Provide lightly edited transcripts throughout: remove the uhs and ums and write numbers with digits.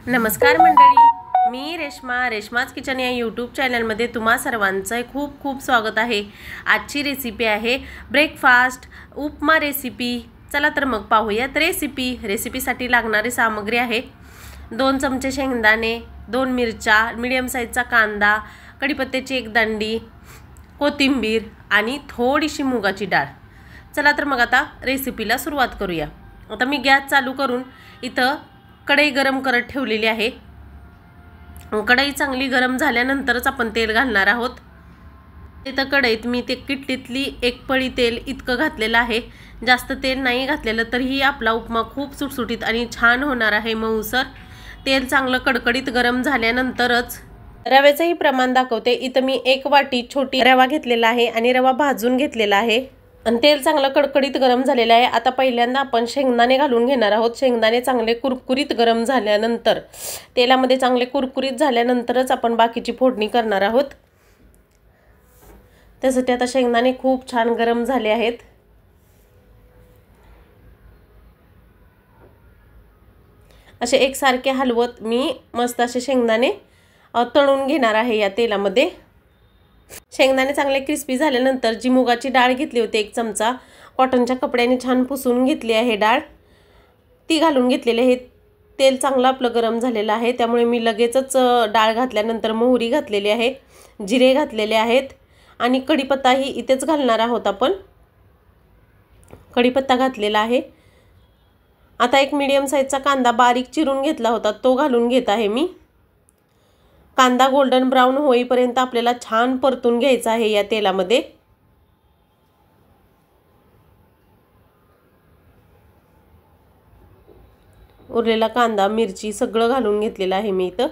नमस्कार मंडळी, मी रेश्माज किचन या यूट्यूब चॅनलमध्ये तुम्हा सर्वांचं खूप खूप स्वागत आहे। आजची रेसिपी आहे ब्रेकफास्ट उपमा रेसिपी। चला तर मग पाहूयात रेसिपीसाठी लागणारी सामग्री आहे 2 चमचे शेंगदाणे, 2 मिरच्या, मीडियम साईजचा कांदा, कढीपत्त्याची 1 दांडी, कोथिंबीर आणि थोडीशी मुगाची डाळ। चला तर मग आता रेसिपीला सुरुवात करूया। आता मी गॅस चालू करून इथं कढई गरम करत ठेवलेली आहे। कढई चांगली गरम झाल्यानंतरच आपण तेल घालणार आहोत। इथं कढईत मी ते किटलीतली 1 पळी तेल इतकं घातलेलं आहे। जास्त तेल नाही घातलेलं तरीही आपला उपमा खूप सुटसुटीत आणि छान होणार आहे, मऊसर। तेल चांगलं कडकडीत गरम झाल्यानंतरच रव्याचंही प्रमाण दाखवते। इथं मी 1 वाटी छोटी रवा घेतलेला आहे आणि रवा भाजून घेतलेला आहे आणि तेल चांगलं कडकडीत गरम झालेलं आहे। आता पहिल्यांदा आपण शेंगदाणे घालून घेणार आहोत। शेंगदाणे चांगले कुरकुरीत गरम झाल्यानंतर, तेलामध्ये चांगले कुरकुरीत झाल्यानंतरच आपण बाकीची फोडणी करणार आहोत। त्यासाठी आता शेंगदाणे खूप छान गरम झाले आहेत। असे एकसारखे हलवत मी मस्त असे शेंगदाणे तळून घेणार आहे या तेलामध्ये। शेंगदाणे चांगले क्रिस्पी झाल्यानंतर जी मुगाची डाळ घेतली होती 1 चमचा, कॉटनच्या कपड्याने छान पुसून घेतली आहे डाळ, ती घालून घेतलेली आहे। तेल चांगलं आपलं गरम झालेलं आहे, त्यामुळे मी लगेचच डाळ घातल्यानंतर मोहरी घातलेली आहे, जिरे घातलेले आहेत आणि कढीपत्ताही इथेच घालणार आहोत आपण। कढीपत्ता घातलेला आहे। आता 1 मीडियम साईजचा कांदा बारीक चिरून घेतला होता, तो घालून घेत आहे मी। कांदा गोल्डन ब्राउन होईपर्यंत आपल्याला छान परतून घ्यायचा आहे या तेलामध्ये। उरलेला कांदा, मिरची सगळं घालून घेतलेलं आहे मी इथं।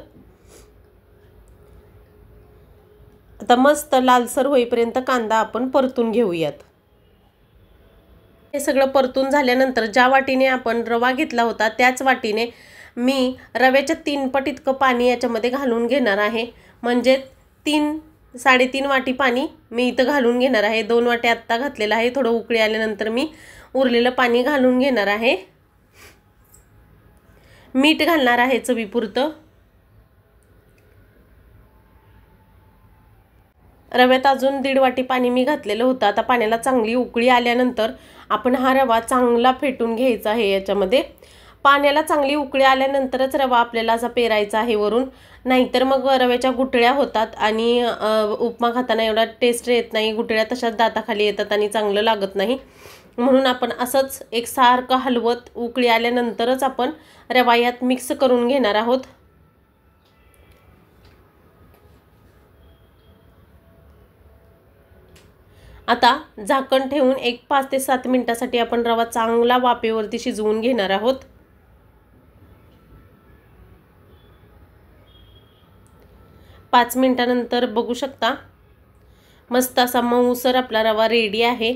आता मस्त लालसर होईपर्यंत कांदा आपण परतून घेऊयात। हे सगळं परतून झाल्यानंतर ज्या वाटीने आपण रवा घेतला होता त्याच वाटीने मी रव्याच्या 3 पट इतकं पाणी याच्यामध्ये घालून घेणार आहे। म्हणजे 3-3.5 वाटी पाणी मी इथं घालून घेणार आहे। 2 वाटी आत्ता घातलेलं आहे। थोडं उकळी आल्यानंतर मी उरलेलं पाणी घालून घेणार आहे। मीठ घालणार आहे चवीपुरतं। रव्यात अजून 1.5 वाटी पाणी मी घातलेलं होतं। आता पाण्याला चांगली उकळी आल्यानंतर आपण हा रवा चांगला फेटून घ्यायचा आहे याच्यामध्ये। पाण्याला चांगली उकळी आल्यानंतरच रवा आपल्याला असा पेरायचा आहे वरून, नाहीतर मग रव्याच्या गुठळ्या होतात आणि उपमा खाताना एवढा टेस्ट येत नाही। गुठळ्या तशाच दाताखाली येतात आणि चांगलं लागत नाही। म्हणून आपण असंच एकसारखं हलवत उकळी आल्यानंतरच आपण रवा यात मिक्स करून घेणार आहोत। आता झाकण ठेवून 5 ते 7 मिनिटांसाठी आपण रवा चांगला वाफेवरती शिजवून घेणार आहोत। 5 मिनिटांनंतर बघू शकता मस्त असा मऊसर आपला रवा रेडी आहे।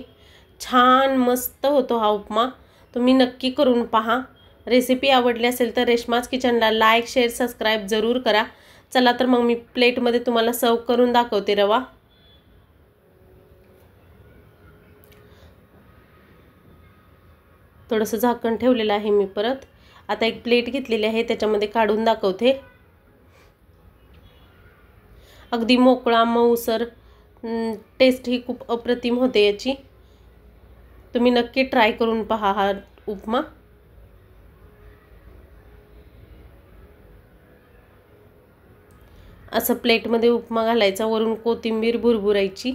छान मस्त होतो हा उपमा। तुम्ही नक्की करून पहा। रेसिपी आवडली असेल तर रेश्माज किचनला लाईक, शेअर, सबस्क्राईब जरूर करा। चला तर मग मी प्लेटमध्ये तुम्हाला सर्व करून दाखवते रवा। थोडंसं झाकण ठेवलेलं आहे मी परत। आता 1 प्लेट घेतलेली आहे, त्याच्यामध्ये काढून दाखवते। अगदी मोकळा मऊसर, टेस्ट ही खूप अप्रतिम होते याची। तुम्ही नक्की ट्राय करून पहा हा उपमा। असं प्लेटमध्ये उपमा घालायचा, वरून कोथिंबीर भुरभुरायची।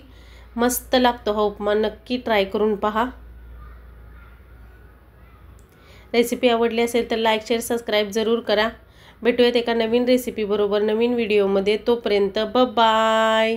मस्त लागतो हा उपमा, नक्की ट्राय करून पहा। रेसिपी आवडली असेल तर लाईक, शेअर, सबस्क्राईब जरूर करा। भेटूयात एका नवीन रेसिपी बरोबर नवीन व्हिडिओमध्ये। तोपर्यंत बाय।